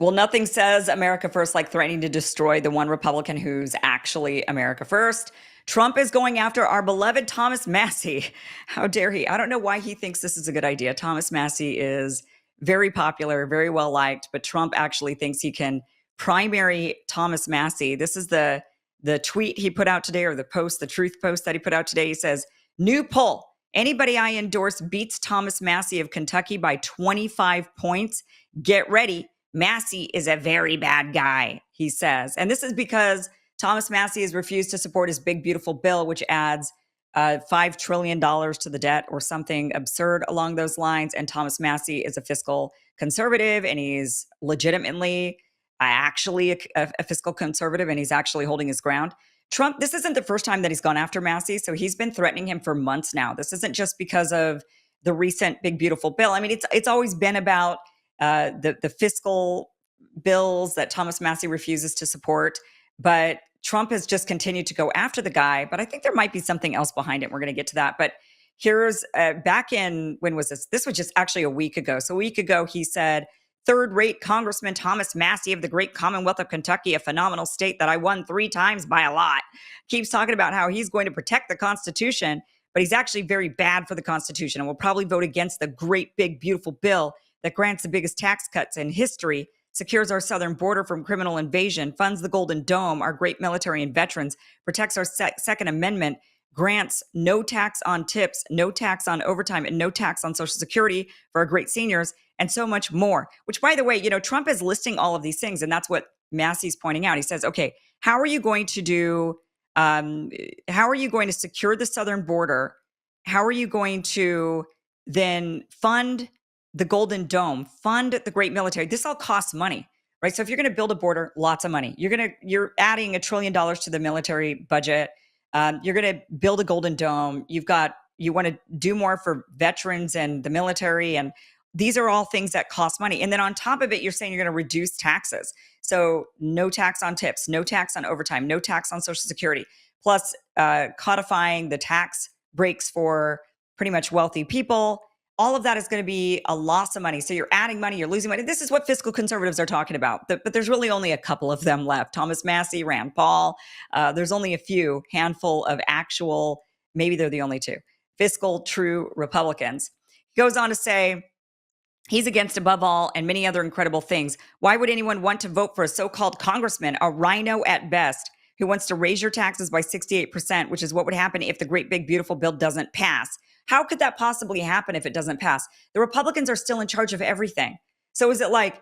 Well, nothing says America first like threatening to destroy the one Republican who's actually America first. Trump is going after our beloved Thomas Massie. How dare he? I don't know why he thinks this is a good idea. Thomas Massie is very popular, very well liked, but Trump actually thinks he can primary Thomas Massie. This is the tweet he put out today, or the post, the truth post that he put out today. He says, "New poll. Anybody I endorse beats Thomas Massie of Kentucky by 25 points. Get ready. Massie is a very bad guy," he says. And this is because Thomas Massie has refused to support his big, beautiful bill, which adds $5 trillion to the debt or something absurd along those lines. And Thomas Massie is a fiscal conservative, and he's legitimately actually a fiscal conservative, and he's actually holding his ground. Trump, this isn't the first time that he's gone after Massie, so he's been threatening him for months now. This isn't just because of the recent big, beautiful bill. I mean, it's always been about the fiscal bills that Thomas Massie refuses to support. But Trump has just continued to go after the guy. But I think there might be something else behind it. We're going to get to that. But here's back in, when was this? This was just actually a week ago. So a week ago, he said, "Third-rate Congressman Thomas Massie of the great Commonwealth of Kentucky, a phenomenal state that I won 3 times by a lot," keeps talking about how he's going to protect the Constitution, but he's actually very bad for the Constitution and will probably vote against the great, big, beautiful bill that grants the biggest tax cuts in history, secures our southern border from criminal invasion, funds the Golden Dome, our great military and veterans, protects our Second Amendment, grants no tax on tips, no tax on overtime, and no tax on Social Security for our great seniors, and so much more. Which, by the way, Trump is listing all of these things, and that's what Massey's pointing out. He says, okay, how are you going to do, how are you going to secure the southern border? How are you going to then fund the Golden Dome, fund the great military? This all costs money, right? So if you're going to build a border, lots of money. You're adding $1 trillion to the military budget. You're going to build a Golden Dome. You want to do more for veterans and the military. And these are all things that cost money. And then on top of it, you're saying you're going to reduce taxes. So no tax on tips, no tax on overtime, no tax on Social Security, plus codifying the tax breaks for pretty much wealthy people. All of that is going to be a loss of money. So you're adding money, you're losing money. This is what fiscal conservatives are talking about. But there's really only a couple of them left. Thomas Massie, Rand Paul. There's only a handful of actual, maybe they're the only two, fiscal true Republicans. He goes on to say, he's against, above all, and many other incredible things. Why would anyone want to vote for a so-called congressman, a rhino at best, who wants to raise your taxes by 68%, which is what would happen if the great big beautiful bill doesn't pass? How could that possibly happen if it doesn't pass? The Republicans are still in charge of everything. So is it like,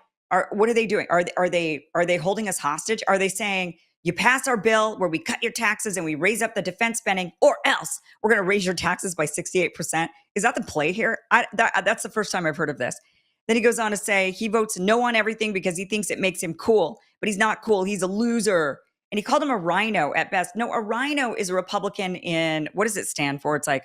what are they doing? Are they holding us hostage? Are they saying, you pass our bill where we cut your taxes and we raise up the defense spending, or else we're going to raise your taxes by 68%? Is that the play here? That's the first time I've heard of this. Then he goes on to say he votes no on everything because he thinks it makes him cool, but he's not cool. He's a loser. And he called him a rhino at best. No, a rhino is a Republican in, what does it stand for? It's like,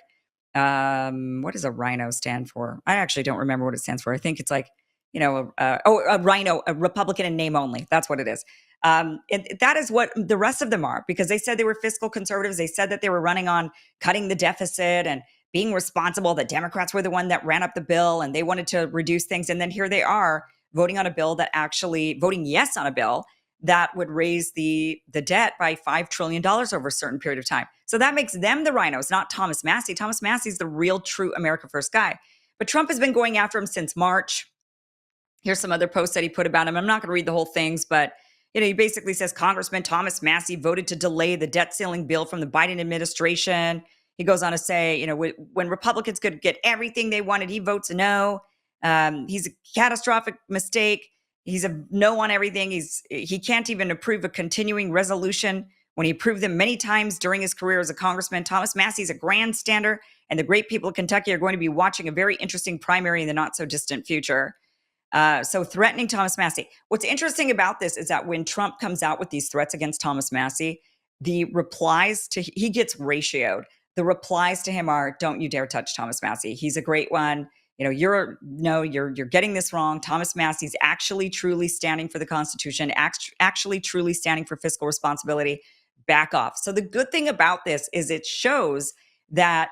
what does a rhino stand for? I actually don't remember what it stands for. I think it's like, a rhino, a Republican in name only. That's what it is. And that is what the rest of them are, because they said they were fiscal conservatives. They said that they were running on cutting the deficit and being responsible. The Democrats were the one that ran up the bill and they wanted to reduce things. And then here they are voting yes on a bill that would raise the debt by $5 trillion over a certain period of time. So that makes them the rhinos, not Thomas Massie. Thomas Massie's the real, true America First guy. But Trump has been going after him since March. Here's some other posts that he put about him. I'm not going to read the whole things, but he basically says Congressman Thomas Massie voted to delay the debt ceiling bill from the Biden administration. He goes on to say, when Republicans could get everything they wanted, he votes no. He's a catastrophic mistake. He's a no on everything. He can't even approve a continuing resolution when he approved them many times during his career as a congressman. Thomas Massie's a grandstander, and the great people of Kentucky are going to be watching a very interesting primary in the not so distant future. So threatening Thomas Massie. What's interesting about this is that when Trump comes out with these threats against Thomas Massie, he gets ratioed. The replies to him are, "Don't you dare touch Thomas Massie. He's a great one. You're getting this wrong. Thomas Massie's actually truly standing for the Constitution, actually truly standing for fiscal responsibility. Back off." So the good thing about this is it shows that,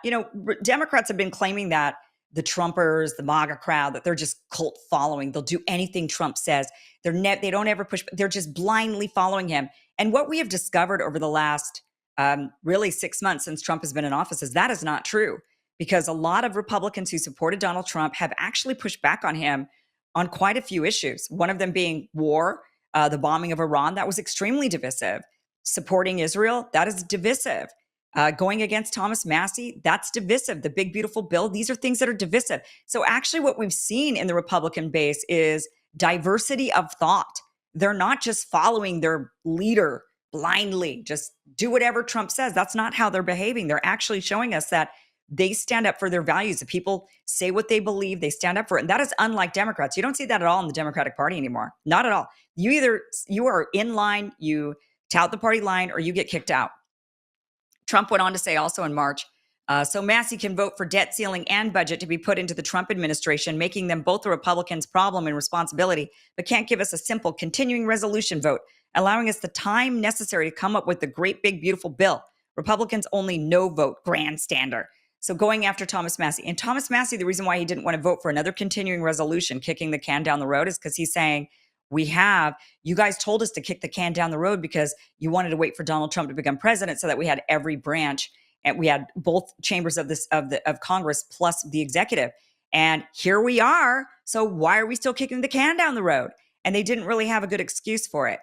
Democrats have been claiming that the Trumpers, the MAGA crowd, that they're just cult following. They'll do anything Trump says. They don't ever push. They're just blindly following him. And what we have discovered over the last really 6 months since Trump has been in office is that is not true, because a lot of Republicans who supported Donald Trump have actually pushed back on him on quite a few issues. One of them being war, the bombing of Iran, that was extremely divisive. Supporting Israel, that is divisive. Going against Thomas Massie, that's divisive. The big, beautiful bill, these are things that are divisive. So actually what we've seen in the Republican base is diversity of thought. They're not just following their leader blindly, just do whatever Trump says. That's not how they're behaving. They're actually showing us that they stand up for their values. The people say what they believe, they stand up for it. And that is unlike Democrats. You don't see that at all in the Democratic Party anymore. Not at all. You are in line, you tout the party line, or you get kicked out. Trump went on to say also in March, so Massie can vote for debt ceiling and budget to be put into the Trump administration, making them both the Republicans' problem and responsibility, but can't give us a simple continuing resolution vote, allowing us the time necessary to come up with the great, big, beautiful bill. Republicans only no vote grandstander. So going after Thomas Massie. And Thomas Massie, the reason why he didn't want to vote for another continuing resolution, kicking the can down the road, is because he's saying, you guys told us to kick the can down the road because you wanted to wait for Donald Trump to become president so that we had every branch and we had both chambers of Congress plus the executive. And here we are. So why are we still kicking the can down the road? And they didn't really have a good excuse for it.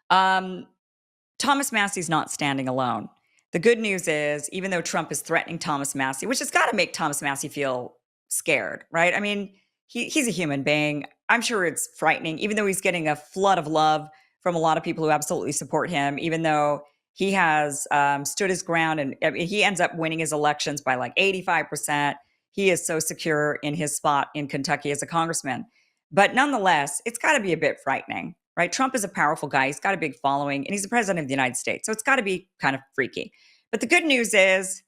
Thomas Massie's not standing alone. The good news is, even though Trump is threatening Thomas Massie, which has got to make Thomas Massie feel scared, right? I mean, he's a human being. I'm sure it's frightening, even though he's getting a flood of love from a lot of people who absolutely support him, even though he has stood his ground and he ends up winning his elections by like 85%. He is so secure in his spot in Kentucky as a congressman. But nonetheless, it's got to be a bit frightening, right? Trump is a powerful guy. He's got a big following and he's the president of the United States. So it's got to be kind of freaky. But the good news is,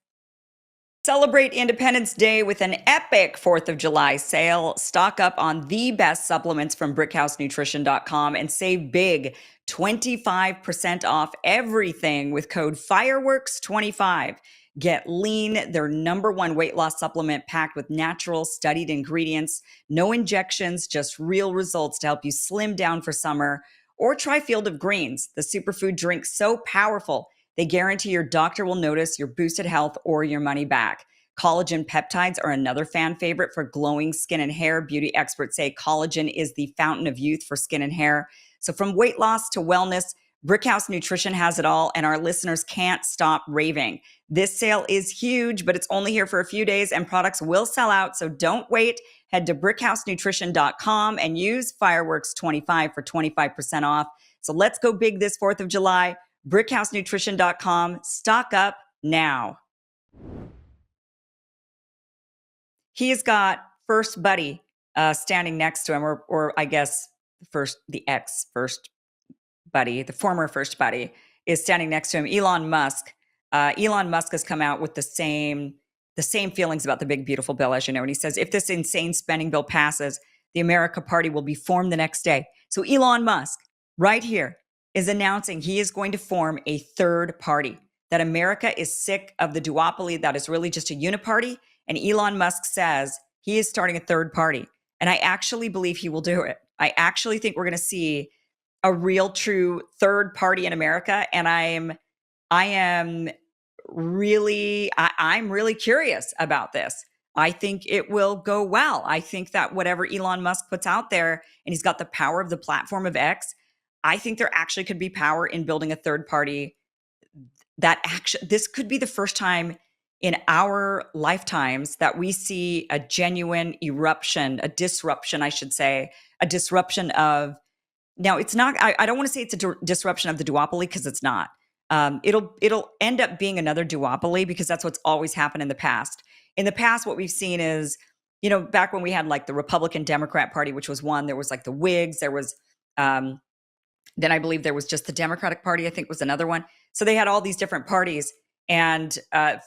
celebrate Independence Day with an epic 4th of July sale. Stock up on the best supplements from BrickhouseNutrition.com and save big, 25% off everything with code FIREWORKS25. Get Lean, their #1 weight loss supplement packed with natural, studied ingredients, no injections, just real results to help you slim down for summer. Or try Field of Greens, the superfood drink so powerful they guarantee your doctor will notice your boosted health or your money back. Collagen peptides are another fan favorite for glowing skin and hair. Beauty experts say collagen is the fountain of youth for skin and hair. So from weight loss to wellness, Brickhouse Nutrition has it all, and our listeners can't stop raving. This sale is huge, but it's only here for a few days, and products will sell out, so don't wait. Head to BrickhouseNutrition.com and use Fireworks25 for 25% off. So let's go big this 4th of July. BrickhouseNutrition.com. Stock up now. He's got First Buddy standing next to him, or I guess the ex-First Buddy, the former First Buddy, is standing next to him. Elon Musk. Elon Musk has come out with the same feelings about the big, beautiful bill, as you know. And he says, if this insane spending bill passes, the America Party will be formed the next day. So Elon Musk, right here, is announcing he is going to form a third party, that America is sick of the duopoly that is really just a uniparty. And Elon Musk says he is starting a third party. And I actually believe he will do it. I actually think we're going to see a real, true third party in America. And I'm really curious about this. I think it will go well. I think that whatever Elon Musk puts out there, and he's got the power of the platform of X, I think there actually could be power in building a third party this could be the first time in our lifetimes that we see a genuine disruption of, now it's not, I don't want to say it's a disruption of the duopoly, because it's not. It'll end up being another duopoly, because that's what's always happened in the past. In the past, what we've seen is, back when we had like the Republican Democrat Party, which was one, there was like the Whigs, there was, then I believe there was just the Democratic Party, I think was another one. So they had all these different parties, and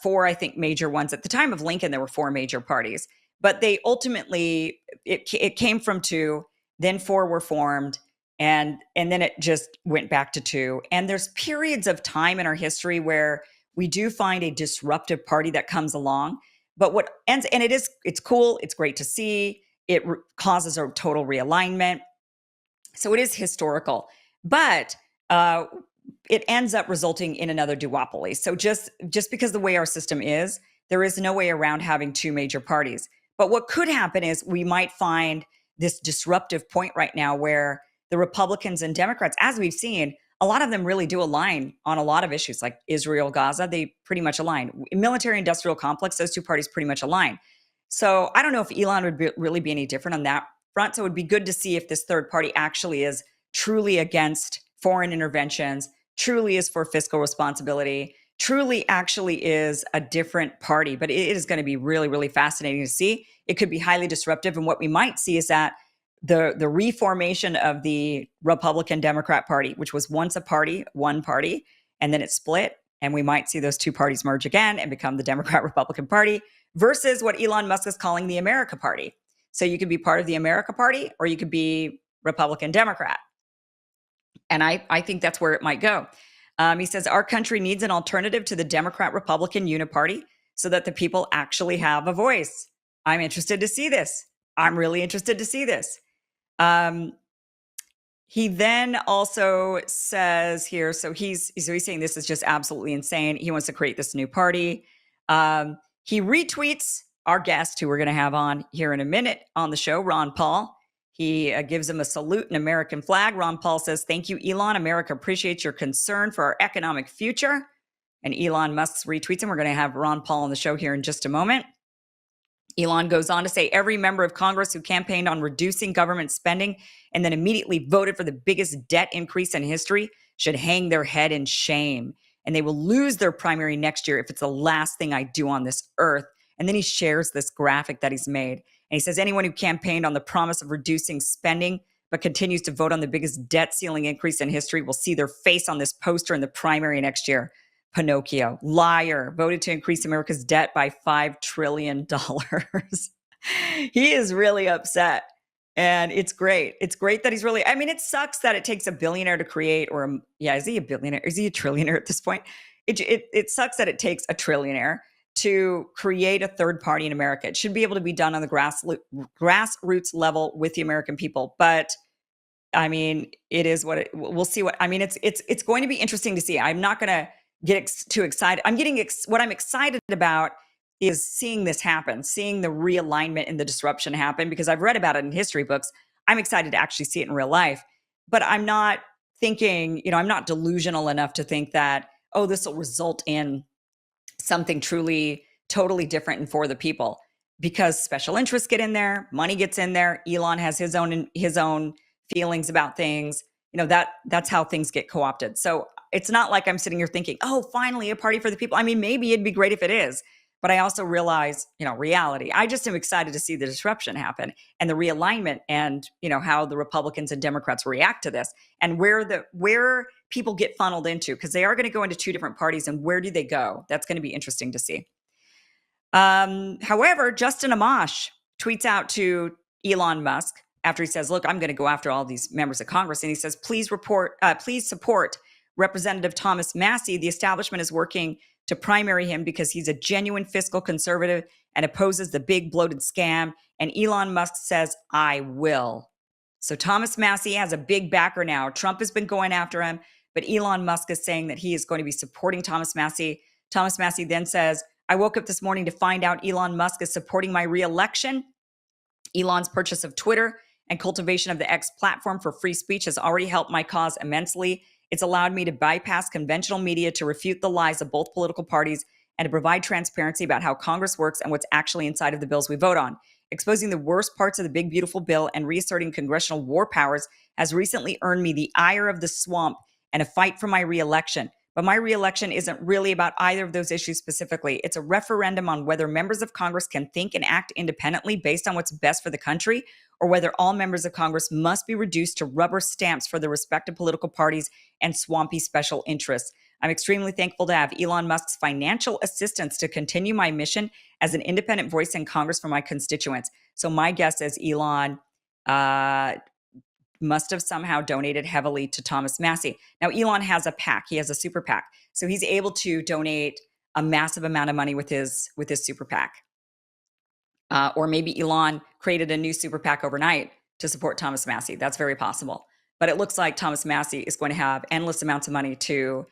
4, I think, major ones. At the time of Lincoln, there were 4 major parties. But they ultimately, it came from 2, then 4 were formed, and then it just went back to 2. And there's periods of time in our history where we do find a disruptive party that comes along. But what ends, and it's cool. It's great to see. It causes a total realignment. So it is historical, but it ends up resulting in another duopoly. So just because the way our system is, there is no way around having two major parties. But what could happen is we might find this disruptive point right now where the Republicans and Democrats, as we've seen, a lot of them really do align on a lot of issues like Israel, Gaza. They pretty much align. Military industrial complex, those two parties pretty much align. So I don't know if Elon would really be any different on that front. So it would be good to see if this third party actually is truly against foreign interventions, truly is for fiscal responsibility, truly actually is a different party. But it is going to be really, really fascinating to see. It could be highly disruptive. And what we might see is that the reformation of the Republican Democrat Party, which was once a party, one party, and then it split. And we might see those two parties merge again and become the Democrat Republican Party versus what Elon Musk is calling the America Party. So you could be part of the America Party or you could be Republican Democrat. And I think that's where it might go. He says, our country needs an alternative to the Democrat Republican uniparty so that the people actually have a voice. I'm interested to see this. I'm really interested to see this. He then also says here, so he's saying this is just absolutely insane. He wants to create this new party. He retweets our guest, who we're going to have on here in a minute on the show, Ron Paul. He gives him a salute, an American flag. Ron Paul says, thank you, Elon. America appreciates your concern for our economic future. And Elon Musk retweets him. We're going to have Ron Paul on the show here in just a moment. Elon goes on to say every member of Congress who campaigned on reducing government spending and then immediately voted for the biggest debt increase in history should hang their head in shame. And they will lose their primary next year if it's the last thing I do on this earth. And then he shares this graphic that he's made. And he says anyone who campaigned on the promise of reducing spending but continues to vote on the biggest debt ceiling increase in history will see their face on this poster in the primary next year. Pinocchio, liar, voted to increase America's debt by $5 trillion. He is really upset. And it's great. It's great that he's really, I mean, it sucks that it takes a billionaire to create, is he a billionaire? Is he a trillionaire at this point? It sucks that it takes a trillionaire to create a third party in America. It should be able to be done on the grassroots level with the American people. But I mean, it is what we'll see what, I mean, it's going to be interesting to see. I'm not going to get too excited. What I'm excited about is seeing this happen, seeing the realignment and the disruption happen, because I've read about it in history books. I'm excited to actually see it in real life, but I'm not thinking, I'm not delusional enough to think that, oh, this will result in something truly, totally different and for the people, because special interests get in there, money gets in there. Elon has his own feelings about things. That's how things get co-opted. So it's not like I'm sitting here thinking, oh, finally a party for the people. I mean, maybe it'd be great if it is, but I also realize, reality. I just am excited to see the disruption happen and the realignment and, how the Republicans and Democrats react to this and where people get funneled into, because they are going to go into two different parties, and where do they go? That's going to be interesting to see. However, Justin Amash tweets out to Elon Musk after he says, look, I'm going to go after all these members of Congress. And he says, please support Representative Thomas Massie. The establishment is working to primary him because he's a genuine fiscal conservative and opposes the big bloated scam. And Elon Musk says, I will. So Thomas Massie has a big backer now. Trump has been going after him, but Elon Musk is saying that he is going to be supporting Thomas Massie. Thomas Massie then says, I woke up this morning to find out Elon Musk is supporting my reelection. Elon's purchase of Twitter and cultivation of the X platform for free speech has already helped my cause immensely. It's allowed me to bypass conventional media to refute the lies of both political parties and to provide transparency about how Congress works and what's actually inside of the bills we vote on. Exposing the worst parts of the big, beautiful bill and reasserting congressional war powers has recently earned me the ire of the swamp and a fight for my reelection. But my reelection isn't really about either of those issues specifically. It's a referendum on whether members of Congress can think and act independently based on what's best for the country, or whether all members of Congress must be reduced to rubber stamps for the respective political parties and swampy special interests. I'm extremely thankful to have Elon Musk's financial assistance to continue my mission as an independent voice in Congress for my constituents. So my guess is Elon must have somehow donated heavily to Thomas Massie. Now, Elon has a PAC. He has a super PAC. So he's able to donate a massive amount of money with his super PAC. Or maybe Elon created a new super PAC overnight to support Thomas Massie. That's very possible. But it looks like Thomas Massie is going to have endless amounts of money to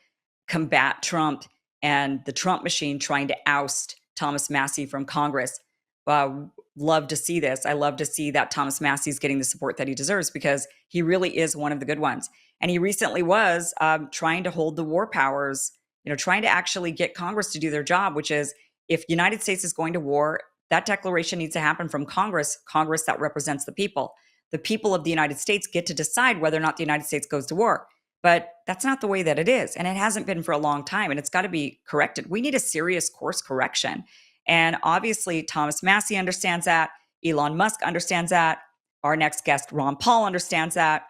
combat Trump and the Trump machine trying to oust Thomas Massie from Congress. Love to see this. I love to see that Thomas Massie is getting the support that he deserves because he really is one of the good ones. And he recently was trying to hold the war powers, trying to actually get Congress to do their job, which is if the United States is going to war, that declaration needs to happen from Congress that represents the people. The people of the United States get to decide whether or not the United States goes to war. But that's not the way that it is. And it hasn't been for a long time. And it's got to be corrected. We need a serious course correction. And obviously, Thomas Massie understands that. Elon Musk understands that. Our next guest, Ron Paul, understands that.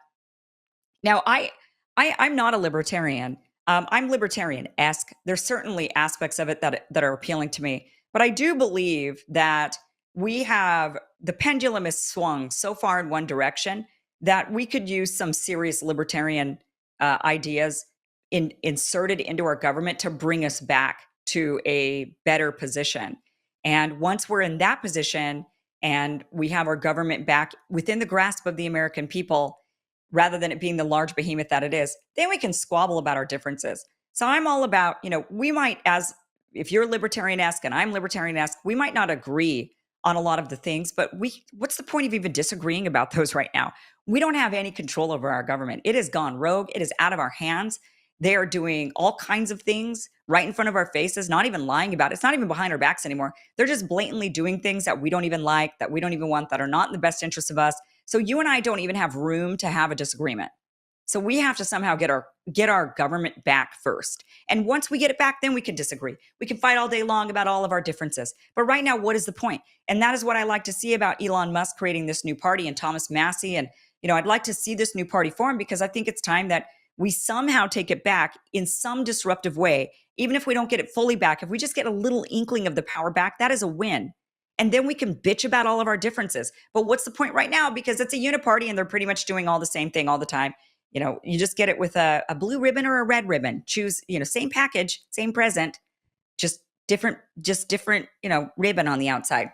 Now, I'm not a libertarian. I'm libertarian-esque. There's certainly aspects of it that are appealing to me. But I do believe that the pendulum has swung so far in one direction that we could use some serious libertarian ideas inserted into our government to bring us back to a better position. And once we're in that position and we have our government back within the grasp of the American people, rather than it being the large behemoth that it is, then we can squabble about our differences. So I'm all about, we might, if you're libertarian-esque and I'm libertarian-esque, we might not agree on a lot of the things, but what's the point of even disagreeing about those right now? We don't have any control over our government. It has gone rogue. It is out of our hands. They are doing all kinds of things right in front of our faces, not even lying about it. It's not even behind our backs anymore. They're just blatantly doing things that we don't even like, that we don't even want, that are not in the best interest of us. So you and I don't even have room to have a disagreement. So we have to somehow get our government back first. And once we get it back, then we can disagree. We can fight all day long about all of our differences. But right now, what is the point? And that is what I like to see about Elon Musk creating this new party and Thomas Massie. And, I'd like to see this new party form because I think it's time that we somehow take it back in some disruptive way. Even if we don't get it fully back, if we just get a little inkling of the power back, that is a win. And then we can bitch about all of our differences. But what's the point right now? Because it's a uniparty and they're pretty much doing all the same thing all the time. You just get it with a blue ribbon or a red ribbon. Choose, same package, same present, just different, ribbon on the outside.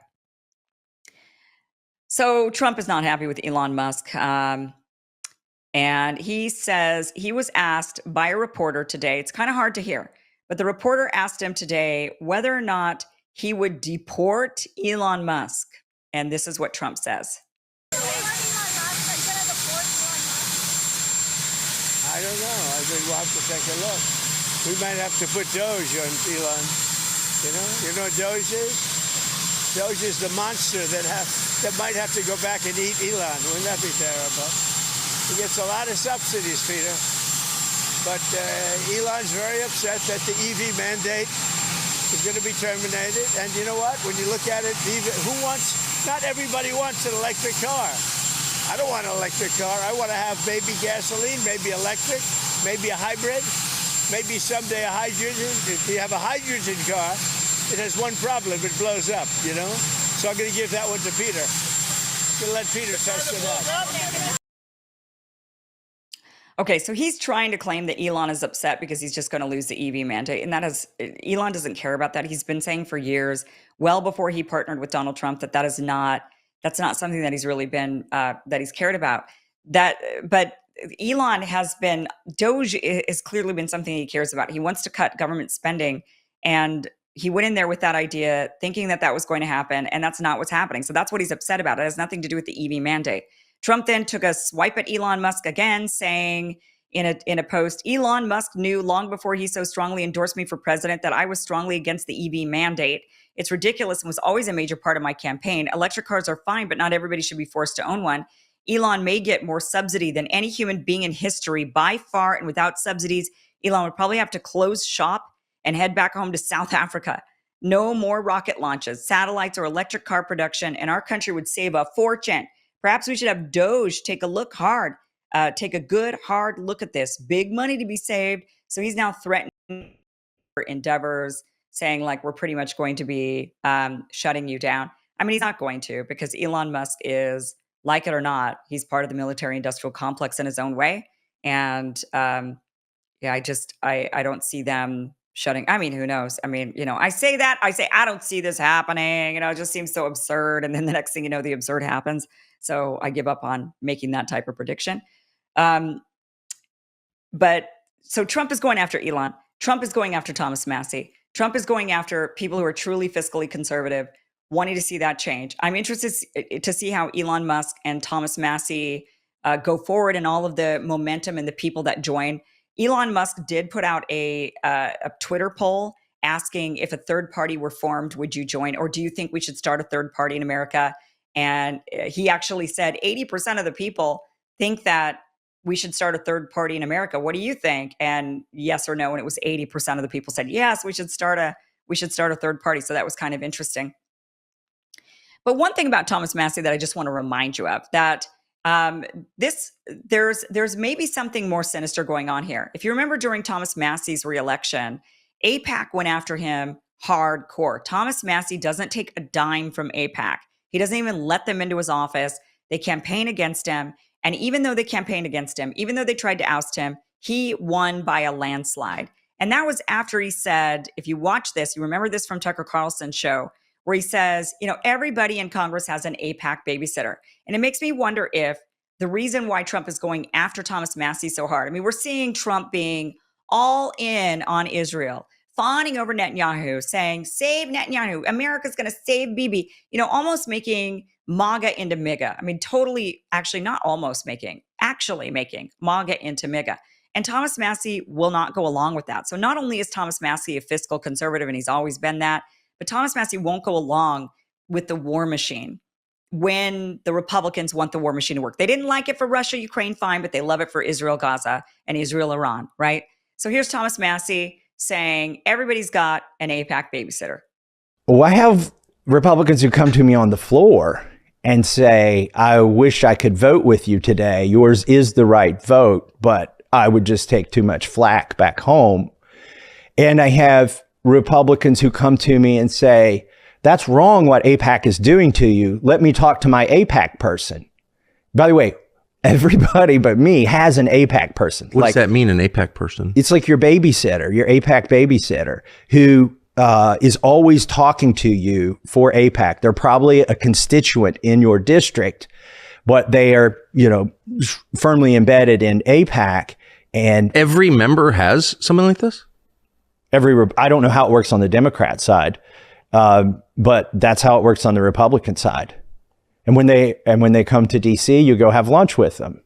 So Trump is not happy with Elon Musk. And he says he was asked by a reporter today, it's kind of hard to hear, but the reporter asked him today whether or not he would deport Elon Musk. And this is what Trump says. I don't know. I think we'll have to take a look. We might have to put Doge on Elon. You know what Doge is? Doge is the monster that might have to go back and eat Elon. Wouldn't that be terrible? He gets a lot of subsidies, Peter. But Elon's very upset that the EV mandate is going to be terminated. And you know what? When you look at it, not everybody wants an electric car. I don't want an electric car. I want to have maybe gasoline, maybe electric, maybe a hybrid, maybe someday a hydrogen. If you have a hydrogen car, it has one problem. It blows up, So I'm going to give that one to Peter. I'm going to let Peter test it out. Okay, so he's trying to claim that Elon is upset because he's just going to lose the EV mandate. And Elon doesn't care about that. He's been saying for years, well before he partnered with Donald Trump, that's not something that he's really been, that he's cared about. But Elon Doge has clearly been something he cares about. He wants to cut government spending. And he went in there with that idea, thinking that was going to happen. And that's not what's happening. So that's what he's upset about. It has nothing to do with the EV mandate. Trump then took a swipe at Elon Musk again, saying in a post, Elon Musk knew long before he so strongly endorsed me for president that I was strongly against the EV mandate. It's ridiculous and was always a major part of my campaign. Electric cars are fine, but not everybody should be forced to own one. Elon may get more subsidy than any human being in history by far, and without subsidies, Elon would probably have to close shop and head back home to South Africa. No more rocket launches, satellites, or electric car production, and our country would save a fortune. Perhaps we should have Doge take a good, hard look at this. Big money to be saved. So he's now threatening for endeavors, saying we're pretty much going to be shutting you down. I mean, he's not going to, because Elon Musk is, like it or not, he's part of the military industrial complex in his own way. And I don't see them shutting. I mean, who knows? I mean, I say that. I say, I don't see this happening. It just seems so absurd. And then the next thing you know, the absurd happens. So I give up on making that type of prediction. Um, but so Trump is going after Elon. Trump is going after Thomas Massie. Trump is going after people who are truly fiscally conservative, wanting to see that change. I'm interested to see how Elon Musk and Thomas Massie go forward and all of the momentum and the people that join. Elon Musk did put out a Twitter poll asking if a third party were formed, would you join? Or do you think we should start a third party in America? And he actually said 80% of the people think that we should start a third party in America. What do you think? And yes or no. And it was 80% of the people said, yes, we should start a third party. So that was kind of interesting. But one thing about Thomas Massie that I just want to remind you of, that there's maybe something more sinister going on here. If you remember during Thomas Massie's reelection, AIPAC went after him hardcore. Thomas Massie doesn't take a dime from AIPAC. He doesn't even let them into his office. They campaign against him. And even though they campaigned against him, even though they tried to oust him, he won by a landslide. And that was after he said, if you watch this, you remember this from Tucker Carlson's show, where he says, everybody in Congress has an AIPAC babysitter. And it makes me wonder if the reason why Trump is going after Thomas Massie so hard, I mean, we're seeing Trump being all in on Israel, fawning over Netanyahu, saying, save Netanyahu, America's going to save Bibi, almost making MAGA into MIGA. I mean, totally, actually not almost making, actually making MAGA into MIGA. And Thomas Massie will not go along with that. So not only is Thomas Massie a fiscal conservative, and he's always been that, but Thomas Massie won't go along with the war machine when the Republicans want the war machine to work. They didn't like it for Russia, Ukraine, fine, but they love it for Israel, Gaza, and Israel, Iran, right? So here's Thomas Massie saying everybody's got an AIPAC babysitter. Well, I have Republicans who come to me on the floor and say, I wish I could vote with you today. Yours is the right vote, but I would just take too much flack back home. And I have Republicans who come to me and say, that's wrong what AIPAC is doing to you. Let me talk to my AIPAC person. By the way, everybody but me has an AIPAC person. What does that mean, an AIPAC person? It's like your babysitter, your AIPAC babysitter, who is always talking to you for AIPAC. They're probably a constituent in your district, but they are, firmly embedded in AIPAC. And every member has something like this? I don't know how it works on the Democrat side, but that's how it works on the Republican side. And when they come to DC, you go have lunch with them,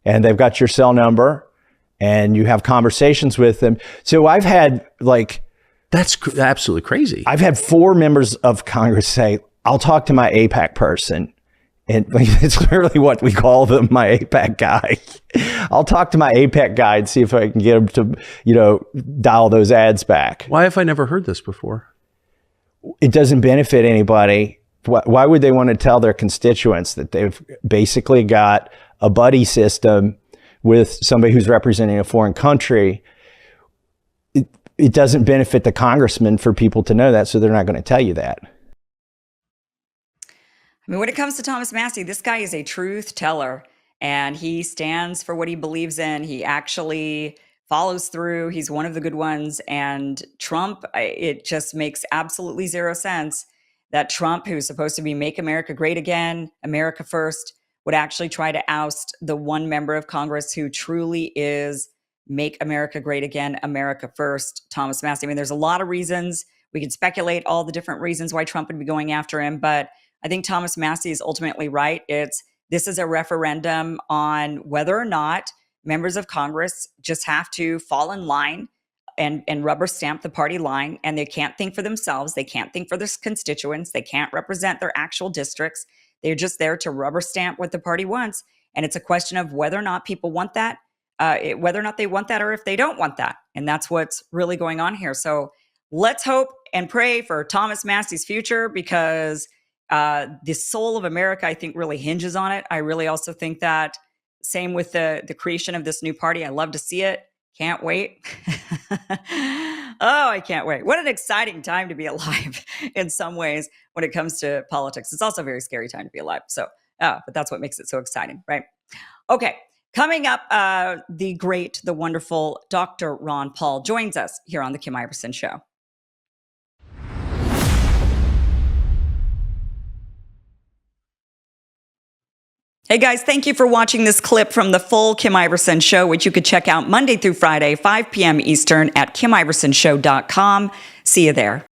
and they've got your cell number, and you have conversations with them. So I've had that's absolutely crazy. I've had 4 members of Congress say, I'll talk to my AIPAC person. And it's literally what we call them, my AIPAC guy. I'll talk to my AIPAC guy and see if I can get him to, dial those ads back. Why have I never heard this before? It doesn't benefit anybody. Why would they want to tell their constituents that they've basically got a buddy system with somebody who's representing a foreign country? It doesn't benefit the congressman for people to know that, so they're not going to tell you that. I mean, when it comes to Thomas Massie, this guy is a truth teller, and he stands for what he believes in. He actually follows through. He's one of the good ones. And Trump, it just makes absolutely zero sense that Trump, who's supposed to be Make America Great Again, America First, would actually try to oust the one member of Congress who truly is Make America Great Again, America First, Thomas Massie. I mean, there's a lot of reasons. We can speculate all the different reasons why Trump would be going after him, but I think Thomas Massie is ultimately right. This is a referendum on whether or not members of Congress just have to fall in line and rubber stamp the party line, and they can't think for themselves. They can't think for their constituents. They can't represent their actual districts. They're just there to rubber stamp what the party wants. And it's a question of whether or not people want that, whether or not they want that, or if they don't want that. And that's what's really going on here. So let's hope and pray for Thomas Massie's future, because the soul of America, I think, really hinges on it. I really also think that same with the creation of this new party. I love to see it. Can't wait. Oh, I can't wait. What an exciting time to be alive in some ways when it comes to politics. It's also a very scary time to be alive. So, but that's what makes it so exciting, right? Okay. Coming up, the great, the wonderful Dr. Ron Paul joins us here on The Kim Iverson Show. Hey guys, thank you for watching this clip from the full Kim Iverson Show, which you could check out Monday through Friday, 5 p.m. Eastern at KimIversonShow.com. See you there.